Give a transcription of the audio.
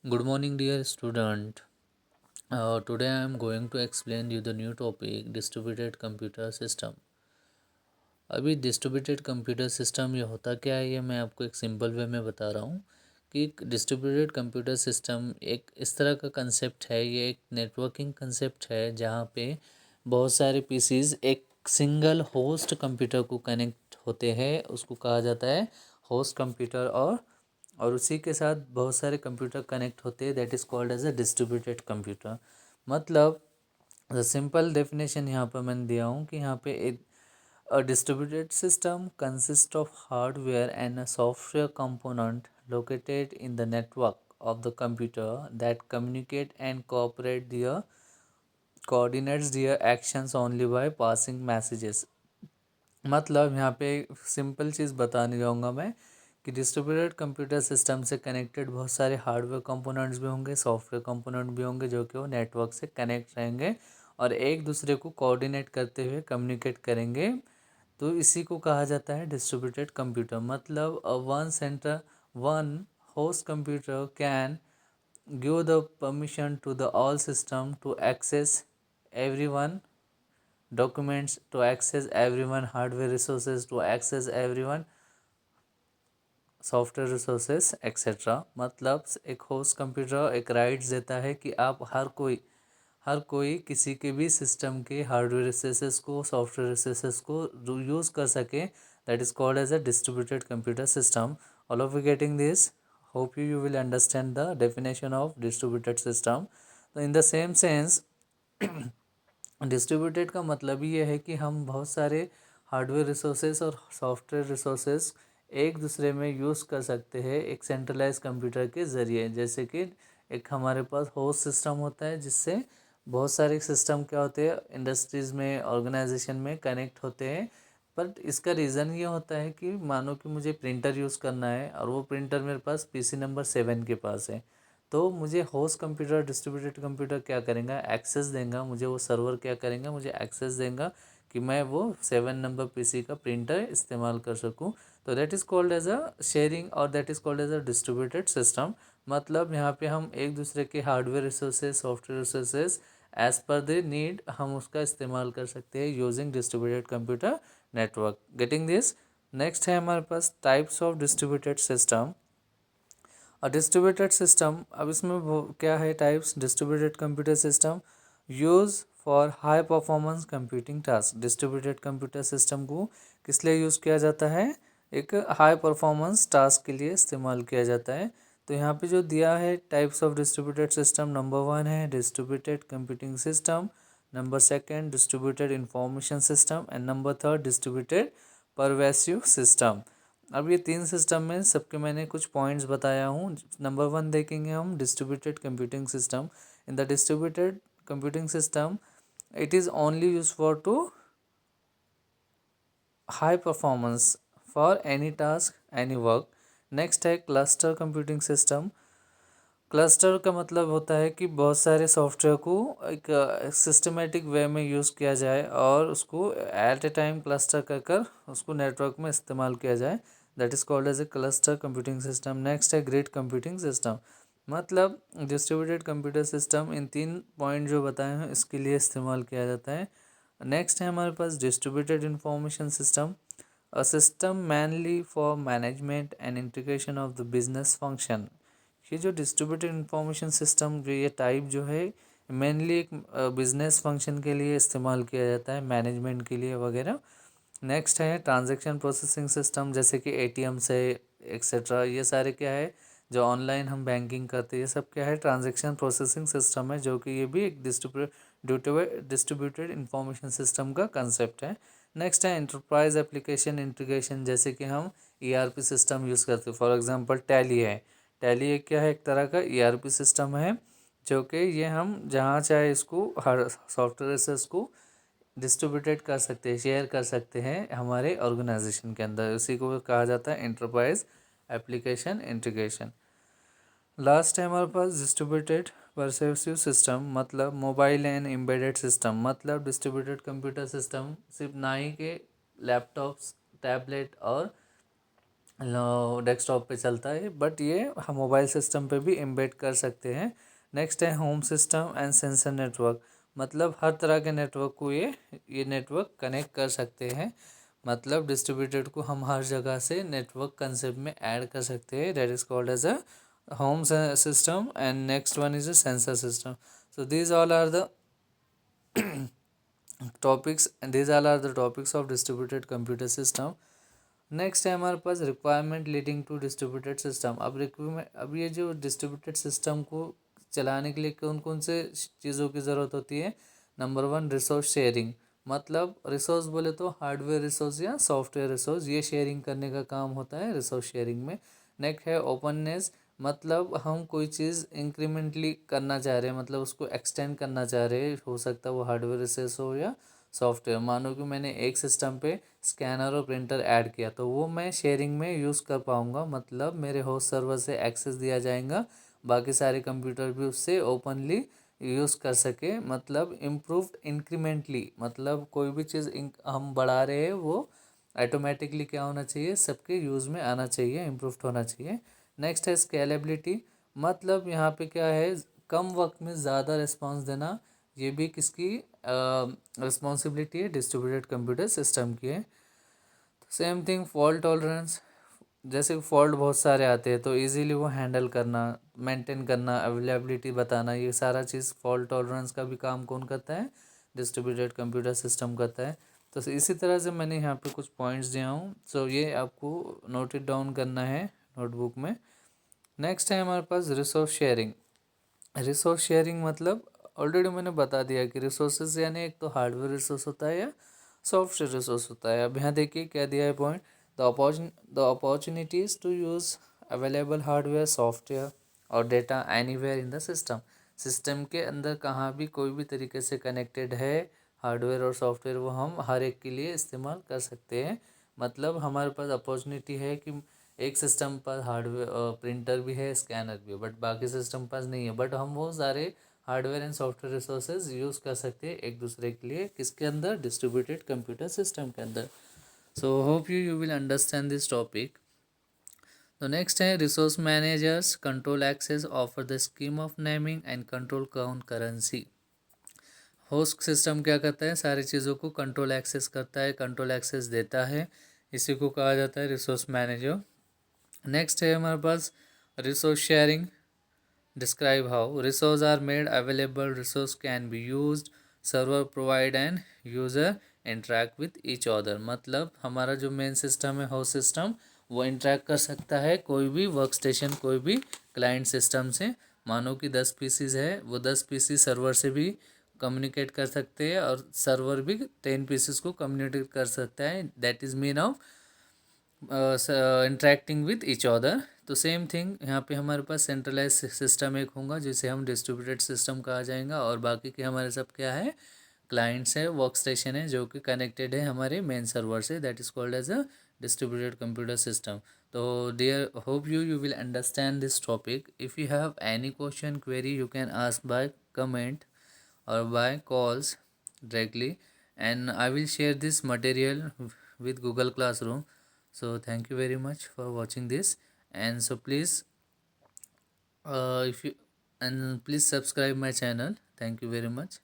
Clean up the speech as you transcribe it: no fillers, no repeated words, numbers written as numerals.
Good morning, dear student. Today I am going to explain you the new topic distributed computer system. अभी distributed computer system ये होता क्या है, ये मैं आपको एक सिंपल वे में बता रहा हूँ कि डिस्ट्रीब्यूटेड कंप्यूटर सिस्टम एक इस तरह का कंसेप्ट है। ये एक नेटवर्किंग कंसेप्ट है जहाँ पे बहुत सारे पीसीज एक सिंगल होस्ट कंप्यूटर को कनेक्ट होते हैं, उसको कहा जाता है होस्ट कंप्यूटर। और उसी के साथ बहुत सारे कंप्यूटर कनेक्ट होते हैं, that is called as a distributed computer. मतलब द सिंपल डेफिनेशन यहाँ पर मैंने दिया हूँ कि यहाँ पे एक a distributed system consists of hardware and a software component located in the network of the computer that communicate and coordinates their actions only by passing messages। मतलब यहाँ पे सिंपल चीज़ बताने जाऊँगा मैं कि डिस्ट्रीब्यूटेड कंप्यूटर सिस्टम से connected बहुत सारे हार्डवेयर कंपोनेंट्स भी होंगे, सॉफ्टवेयर कंपोनेंट भी होंगे, जो कि वो नेटवर्क से कनेक्ट रहेंगे और एक दूसरे को कोऑर्डिनेट करते हुए कम्युनिकेट करेंगे। तो इसी को कहा जाता है डिस्ट्रीब्यूटेड कंप्यूटर। मतलब one host computer can give the permission to the all system to access everyone documents, to access everyone hardware resources, to access everyone software resources etcetera. मतलब एक होस्ट कंप्यूटर एक राइट्स देता है कि आप हर कोई किसी के भी सिस्टम के हार्डवेयर रिसोर्सेज को, सॉफ्टवेयर रिसोर्सेज को यूज़ कर सके। That is called as a distributed computer system. All of you getting this? Hope you will understand the definition of distributed system. तो in the same sense distributed का मतलब ये है कि हम बहुत सारे हार्डवेयर रिसोर्सेज और सॉफ्टवेयर रिसोर्सेज एक दूसरे में यूज़ कर सकते हैं एक सेंट्रलाइज कंप्यूटर के ज़रिए। जैसे कि एक हमारे पास होस्ट सिस्टम होता है जिससे बहुत सारे सिस्टम क्या होते हैं इंडस्ट्रीज़ में, ऑर्गेनाइजेशन में कनेक्ट होते हैं। बट इसका रीज़न ये होता है कि मानो कि मुझे प्रिंटर यूज़ करना है और वो प्रिंटर मेरे पास पीसी नंबर 7 के पास है, तो मुझे होस्ट कंप्यूटर डिस्ट्रीब्यूटेड कंप्यूटर क्या करेगा, एक्सेस देगा मुझे। वो सर्वर क्या करेंगे, मुझे एक्सेस देगा कि मैं वो 7 नंबर पीसी का प्रिंटर इस्तेमाल कर सकूं। तो that is called as a sharing और that is called as a distributed system. मतलब यहाँ पे हम एक दूसरे के hardware resources, software resources as per the need हम उसका इस्तेमाल कर सकते हैं using distributed computer network. Getting this? Next है हमारे पास टाइप्स ऑफ डिस्ट्रीब्यूटेड सिस्टम। और डिस्ट्रीब्यूटेड सिस्टम, अब इसमें वो क्या है types? Distributed computer system use for high performance computing task. Distributed computer system को किस लिए यूज़ किया जाता है? एक हाई परफॉर्मेंस टास्क के लिए इस्तेमाल किया जाता है। तो यहाँ पे जो दिया है types of distributed system, number 1 है distributed computing system, number 2 distributed information system and number 3 distributed pervasive system. अब ये 3 सिस्टम में सबके मैंने कुछ पॉइंट्स बताया हूँ। नंबर 1 देखेंगे हम distributed computing system. In the distributed computing system it is only use for to high performance for any task, any work. Next है क्लस्टर कंप्यूटिंग सिस्टम। क्लस्टर का मतलब होता है कि बहुत सारे सॉफ्टवेयर को एक सिस्टमेटिक वे में यूज़ किया जाए और उसको एट ए टाइम क्लस्टर कर कर उसको नेटवर्क में इस्तेमाल किया जाए। That is called as a cluster computing system. Next है ग्रिड कंप्यूटिंग सिस्टम। मतलब डिस्ट्रीब्यूटेड कंप्यूटर सिस्टम इन 3 पॉइंट जो बताए हैं इसके लिए इस्तेमाल किया जाता है। नेक्स्ट है हमारे पास distributed information system, a system mainly for management and integration of the business function. ये जो डिस्ट्रीब्यूटेड इंफॉर्मेशन सिस्टम जो ये टाइप जो है मेनली एक बिजनेस फंक्शन के लिए इस्तेमाल किया जाता है, मैनेजमेंट के लिए वगैरह। नेक्स्ट है ट्रांजैक्शन प्रोसेसिंग सिस्टम, जैसे कि एटीएम से एक्सेट्रा, ये सारे क्या है जो ऑनलाइन हम बैंकिंग करते हैं, ये सब क्या है ट्रांजैक्शन प्रोसेसिंग सिस्टम है, जो कि ये भी एक डिस्ट्रीब्यूटेड इंफॉर्मेशन सिस्टम का कंसेप्ट है। नेक्स्ट है एंटरप्राइज एप्लीकेशन इंटीग्रेशन, जैसे कि हम ईआरपी सिस्टम यूज़ करते हैं। फॉर एग्जांपल टैली है। टैली एक क्या है, एक तरह का ईआरपी सिस्टम है, जो कि ये हम जहाँ चाहे इसको हर सॉफ्टवेयर से इसको डिस्ट्रीब्यूटेड कर सकते हैं, शेयर कर सकते हैं हमारे ऑर्गेनाइजेशन के अंदर। इसी को कहा जाता है एंटरप्राइज एप्लीकेशन इंटीग्रेशन। लास्ट है हमारे पास डिस्ट्रीब्यूटेड परसेसिव सिस्टम, मतलब मोबाइल एंड एम्बेडेड सिस्टम। मतलब डिस्ट्रीब्यूटेड कंप्यूटर सिस्टम सिर्फ ना ही के लैपटॉप्स, टैबलेट और डेस्कटॉप पे चलता है, बट ये हम मोबाइल सिस्टम पे भी एम्बेड कर सकते हैं। नेक्स्ट है home system and sensor network, मतलब हर तरह के नेटवर्क को ये नेटवर्क कनेक्ट कर सकते हैं। मतलब डिस्ट्रीब्यूटेड को हम हर जगह से नेटवर्क कंसेप्ट में ऐड कर सकते हैं, that is called as a home system, and next one is a sensor system. So these all are the topics, and these all are the topics of distributed computer system. Next है हमारे पास requirement leading to distributed system. अब requirement, अब ये जो distributed system को चलाने के लिए कौन कौन से चीज़ों की ज़रूरत होती है। नंबर वन, रिसोर्स शेयरिंग, मतलब रिसोर्स बोले तो हार्डवेयर रिसोर्स या सॉफ्टवेयर रिसोर्स, ये शेयरिंग करने का काम होता है रिसोर्स शेयरिंग में। नेक्स्ट है ओपननेस, मतलब हम कोई चीज़ इंक्रीमेंटली करना चाह रहे हैं, मतलब उसको एक्सटेंड करना चाह रहे हैं, हो सकता है वो हार्डवेयर रिसोर्स हो या सॉफ्टवेयर। मानो कि मैंने एक सिस्टम पे स्कैनर और प्रिंटर ऐड किया, तो वो मैं शेयरिंग में यूज़ कर पाऊँगा, मतलब मेरे होस्ट सर्वर से एक्सेस दिया जाएगा, बाकी सारे कंप्यूटर भी उससे ओपनली यूज़ कर सके। मतलब इम्प्रूव्ड इंक्रीमेंटली, मतलब कोई भी चीज़ हम बढ़ा रहे हैं वो ऑटोमेटिकली क्या होना चाहिए, सबके यूज़ में आना चाहिए, इम्प्रूव होना चाहिए। नेक्स्ट है स्केलेबिलिटी, मतलब यहाँ पे क्या है, कम वक्त में ज़्यादा रिस्पॉन्स देना, ये भी किसकी रिस्पॉन्सिबिलिटी है, डिस्ट्रीब्यूटेड कंप्यूटर सिस्टम की है। सेम थिंग फॉल्ट टॉलरेंस, जैसे फॉल्ट बहुत सारे आते हैं तो इजीली वो हैंडल करना, मेंटेन करना, अवेलेबिलिटी बताना, ये सारा चीज़ फॉल्ट टॉलरेंस का भी काम कौन करता है, डिस्ट्रीब्यूटेड कंप्यूटर सिस्टम करता है। तो इसी तरह से मैंने यहाँ पे कुछ पॉइंट्स दिया हूँ, सो ये आपको नोट इट डाउन करना है नोटबुक में। नेक्स्ट है हमारे पास रिसोर्स शेयरिंग। रिसोर्स शेयरिंग मतलब ऑलरेडी मैंने बता दिया कि रिसोर्सेज यानी एक तो हार्डवेयर रिसोर्स होता है या सॉफ्टवेयर रिसोर्स होता है। अब यहाँ देखिए क्या दिया है point, the opportunities to use available hardware, software और data anywhere in the system. System के अंदर कहाँ भी कोई भी तरीके से कनेक्टेड है हार्डवेयर और सॉफ्टवेयर, वो हम हर एक के लिए इस्तेमाल कर सकते हैं। मतलब हमारे पास अपॉर्चुनिटी है कि एक सिस्टम पर हार्डवेयर प्रिंटर भी है, स्कैनर भी है, बट बाकी सिस्टम पास नहीं है, बट हम वो सारे hardware and software resources use कर सकते हैं एक दूसरे के लिए, किसके अंदर, डिस्ट्रीब्यूटेड कंप्यूटर सिस्टम के अंदर। So hope you will understand this topic. तो नेक्स्ट है resource managers control access offer the scheme of naming and control currency. Host system क्या करता है, सारी चीज़ों को कंट्रोल एक्सेस करता है, कंट्रोल एक्सेस देता है, इसी को कहा जाता है रिसोर्स मैनेजर। नेक्स्ट है हमारे पास resource sharing. Describe how resource are made available, resource can be used, server provide and user interact with each other. मतलब हमारा जो मेन सिस्टम है होस्ट सिस्टम, वो इंटरेक्ट कर सकता है कोई भी वर्क स्टेशन, कोई भी क्लाइंट सिस्टम से। मानो कि 10 पीसीज है, वो 10 पीसी सर्वर से भी कम्युनिकेट कर सकते हैं और सर्वर भी 10 पीसीज को कम्युनिकेट कर सकता है, that is mean of interacting with each other. तो सेम थिंग यहाँ पे हमारे पास सेंट्रलाइज सिस्टम एक होगा जिसे हम डिस्ट्रीब्यूटेड सिस्टम कहा जाएगा, और बाकी के हमारे सब क्या है, क्लाइंट्स है, वर्क स्टेशन है, जो कि कनेक्टेड है हमारे मेन सर्वर से, that is called as a distributed computer system. तो dear, hope you will understand this topic. If you have any question query, you can ask by comment or by calls directly, and I will share this material with Google Classroom. So thank you very much for watching this, and so please if you and please subscribe my channel. Thank you very much.